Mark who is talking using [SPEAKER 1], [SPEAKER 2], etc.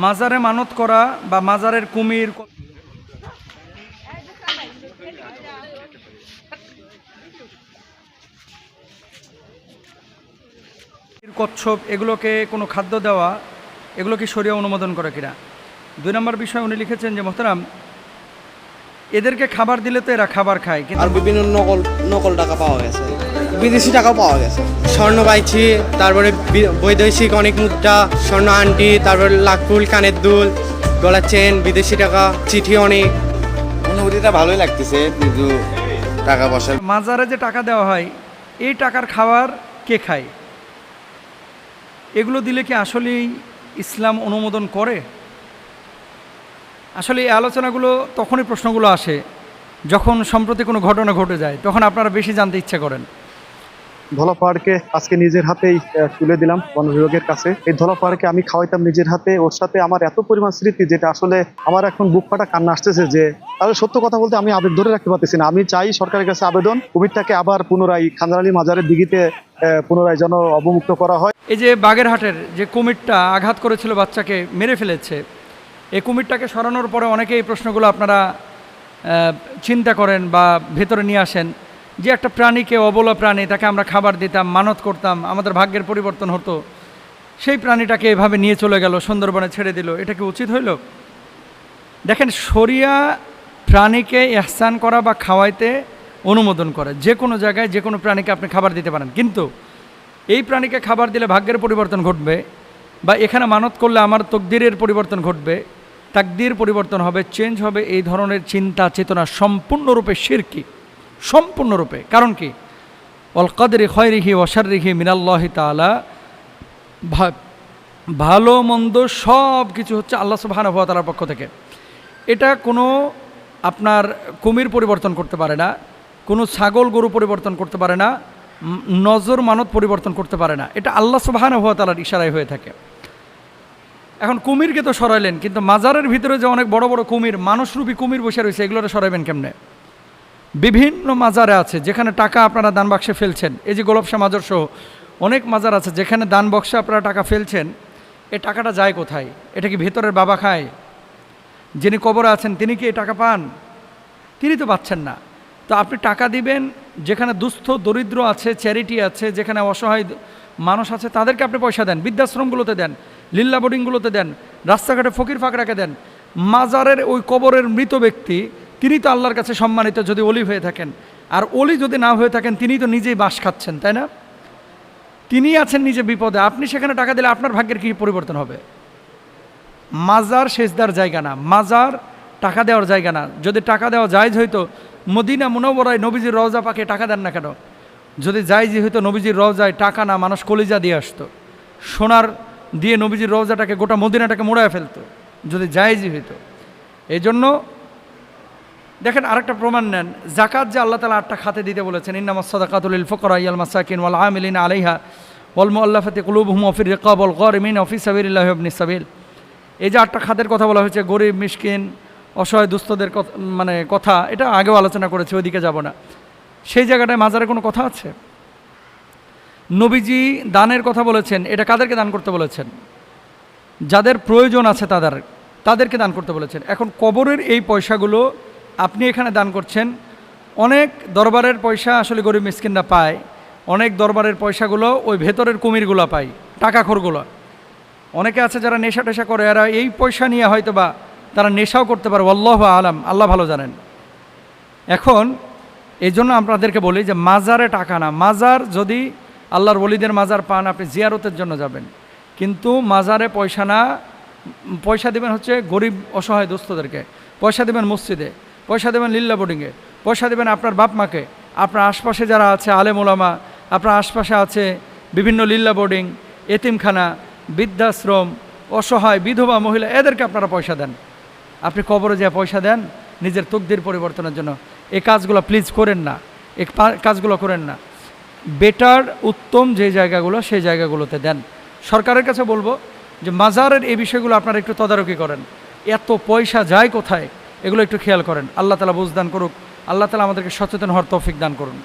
[SPEAKER 1] মাজারে মানত করা বা মাজারের কুমির, কচ্ছপ এগুলোকে কোনো খাদ্য দেওয়া, এগুলো কি শরিয়া অনুমোদন করে কিনা। 2 নম্বর বিষয় উনি লিখেছেন যে মোহতারাম, এদেরকে খাবার দিলে তো এরা খাবার খায়, কিন্তু
[SPEAKER 2] আর বিভিন্ন নকল টাকা পাওয়া গেছে, বিদেশি টাকাও পাওয়া গেছে। স্বর্ণ পাইছি, তারপরে বৈদেশিক অনেক মুদ্রা, স্বর্ণ আংটি, তারপরে লাখফুল, কানের দুল, গলার চেন, বিদেশি টাকা, চিঠি অনেক।
[SPEAKER 3] অনুভূতিটা ভালোই লাগতেছে, কিন্তু টাকা পয়সা।
[SPEAKER 1] মাজারে যে টাকা দেওয়া হয়, এই টাকার খাবার কে খায়? এগুলো দিলে কি আসলেই ইসলাম অনুমোদন করে? আসলে এই আলোচনাগুলো তখনই প্রশ্নগুলো আসে যখন সম্প্রতি কোনো ঘটনা ঘটে যায়, তখন আপনারা বেশি জানতে ইচ্ছে করেন।
[SPEAKER 4] ধলা পাহাড়কে আজকে নিজের হাতেই তুলে দিলাম বন বিভাগের কাছে। এই ধলা পাহাড়কে আমি খাওয়াইতাম নিজের হাতে, ওর সাথে আমার এত পরিমাণ স্মৃতি, যেটা আসলে আমার এখন বুক ফাটা কান্না আসতেছে। যে তাহলে সত্য কথা বলতে আমি আবেগ ধরে রাখতে পারতেছি না। আমি চাই সরকারের কাছে আবেদন, কুমিরটাকে আবার পুনরায় খানজান আলী মাজারের দিঘিতে পুনরায় যেন অবমুক্ত করা হয়।
[SPEAKER 1] এই যে বাগেরহাটের যে কুমিরটা আঘাত করেছিল, বাচ্চাকে মেরে ফেলেছে, এই কুমিরটাকে সরানোর পরে অনেকে এই প্রশ্নগুলো আপনারা চিন্তা করেন বা ভেতরে নিয়ে আসেন যে একটা প্রাণীকে, অবলা প্রাণী, তাকে আমরা খাবার দিতাম, মানত করতাম, আমাদের ভাগ্যের পরিবর্তন হতো, সেই প্রাণীটাকে এভাবে নিয়ে চলে গেল, সুন্দরবনে ছেড়ে দিল, এটা কি উচিত হইল? দেখেন, শরিয়া প্রাণীকে ইহসান করা বা খাওয়াইতে অনুমোদন করে। যে কোনো জায়গায় যে কোনো প্রাণীকে আপনি খাবার দিতে পারেন, কিন্তু এই প্রাণীকে খাবার দিলে ভাগ্যের পরিবর্তন ঘটবে, বা এখানে মানত করলে আমার তকদিরের পরিবর্তন ঘটবে, তাকদির পরিবর্তন হবে, চেঞ্জ হবে, এই ধরনের চিন্তা চেতনা সম্পূর্ণরূপে শিরকি, সম্পূর্ণরূপে। কারণ কি? ওয়াল কদরি খয়রিহি ওয়া শাররিহি মিনাল্লাহি তাআলা, ভালো মন্দ সব কিছু হচ্ছে আল্লাহ সুবহানাহু ওয়া তাআলার পক্ষ থেকে। এটা কোনো আপনার কুমির পরিবর্তন করতে পারে না, কোনো ছাগল গরু পরিবর্তন করতে পারে না, নজর মানত পরিবর্তন করতে পারে না। এটা আল্লাহ সুবহানাহু ওয়া তাআলার ইশারায় হয়ে থাকে। এখন কুমিরকে তো সরাইলেন, কিন্তু মাজারের ভিতরে যে অনেক বড় বড় কুমির, মানুষরূপী কুমির বসে রয়েছে, এগুলোটা সরাইবেন কেমনে? বিভিন্ন মাজারে আছে যেখানে টাকা আপনারা দান বাক্সে ফেলছেন। এই যে গোলাপশাহ মাজার সহ অনেক মাজার আছে যেখানে দান বক্সে আপনারা টাকা ফেলছেন, এই টাকাটা যায় কোথায়? এটা কি ভেতরের বাবা খায়? যিনি কবরে আছেন তিনি কি এই টাকা পান? তিনি তো পাচ্ছেন না। তো আপনি টাকা দিবেন যেখানে দুস্থ দরিদ্র আছে, চ্যারিটি আছে, যেখানে অসহায় মানুষ আছে, তাদেরকে আপনি পয়সা দেন, বৃদ্ধাশ্রমগুলোতে দেন, লিল্লা বোর্ডিংগুলোতে দেন, রাস্তাঘাটে ফকির ফাকরাকে দেন। মাজারের ওই কবরের মৃত ব্যক্তি, তিনি তো আল্লাহর কাছে সম্মানিত যদি অলি হয়ে থাকেন, আর অলি যদি না হয়ে থাকেন তিনি তো নিজেই বাস খাচ্ছেন, তাই না? তিনি আছেন নিজে বিপদে, আপনি সেখানে টাকা দিলে আপনার ভাগ্যের কী পরিবর্তন হবে? মাজার সেজদার জায়গা না, মাজার টাকা দেওয়ার জায়গা না। যদি টাকা দেওয়া জায়েজ হইতো, মদিনা মুনাওয়ারায় নবীজির রওজা পাকে টাকা দেন না কেন? যদি জায়েজই হইতো, নবীজির রওজায় টাকা না, মানুষ কলিজা দিয়ে আসতো, সোনার দিয়ে নবীজির রওজাটাকে, গোটা মদিনাটাকে মোড়ায় ফেলতো, যদি জায়েজই হইতো। এই জন্য দেখেন, আরেকটা প্রমাণ নেন, জাকাত যে আল্লাহ তাআলা 8টা খাতে দিতে বলেছেন, ইন্নামাস সাদাকাতু লিল ফুকারা ওয়াল মাসাকিন ওয়াল আমিলিনা আলাইহা ওয়াল মুআল্লাফাতি কুলুবুহুম ওয়া ফির রিকাব ওয়াল গারিমিন ওয়া ফি সাবিলিল্লাহি ওয়া ইবনিস সাবিল। এই যে 8টা খাতের কথা বলা হয়েছে, গরিব, মিসকিন, অসহায়, দুস্থদের কথা, এটা আগেও আলোচনা করেছে, ওইদিকে যাব না। সেই জায়গাটায় মাজারে কোনো কথা আছে? নবীজি দানের কথা বলেছেন, এটা কাদেরকে দান করতে বলেছেন? যাদের প্রয়োজন আছে তাদেরকে দান করতে বলেছেন। এখন কবরের এই পয়সাগুলো আপনি এখানে দান করছেন, অনেক দরবারের পয়সা আসলে গরিব মিসকিনরা পায়, অনেক দরবারের পয়সাগুলো ওই ভেতরের কুমিরগুলো পায়, টাকাখোরগুলো। অনেকে আছে যারা নেশা টেশা করে, এরা এই পয়সা নিয়ে হয়তো বা তারা নেশাও করতে পারে, আল্লাহু আলাম, আল্লাহ ভালো জানেন। এখন এই জন্য আপনাদেরকে বলি যে মাজারে টাকা না, মাজার যদি আল্লাহর ওলিদের মাজার পান, আপনি জিয়ারতের জন্য যাবেন, কিন্তু মাজারে পয়সা না। পয়সা দেবেন হচ্ছে গরিব অসহায় দুস্থদেরকে, পয়সা দেবেন মসজিদে, পয়সা দেবেন লিল্লা বোর্ডিংয়ে, পয়সা দেবেন আপনার বাপ মাকে, আপনার আশপাশে যারা আছে আলেম ওলামা, আপনার আশপাশে আছে বিভিন্ন লিল্লা বোর্ডিং, এতিমখানা, বৃদ্ধাশ্রম, অসহায় বিধবা মহিলা, এদেরকে আপনারা পয়সা দেন। আপনি কবরে যা পয়সা দেন নিজের তকদির পরিবর্তনের জন্য। এই কাজগুলো প্লিজ করেন না, এই কাজগুলো করেন না। বেটার, উত্তম যে জায়গাগুলো, সেই জায়গাগুলোতে দেন। সরকারের কাছে বলবো যে মাজারের এই বিষয়গুলো আপনারা একটু তদারকি করেন, এত পয়সা যায় কোথায়, এগুলো একটু খেয়াল করেন। আল্লাহ তাআলা বুঝদান করুক, আল্লাহ তাআলা আমাদেরকে সচেতন হওয়ার তৌফিক দান করুন।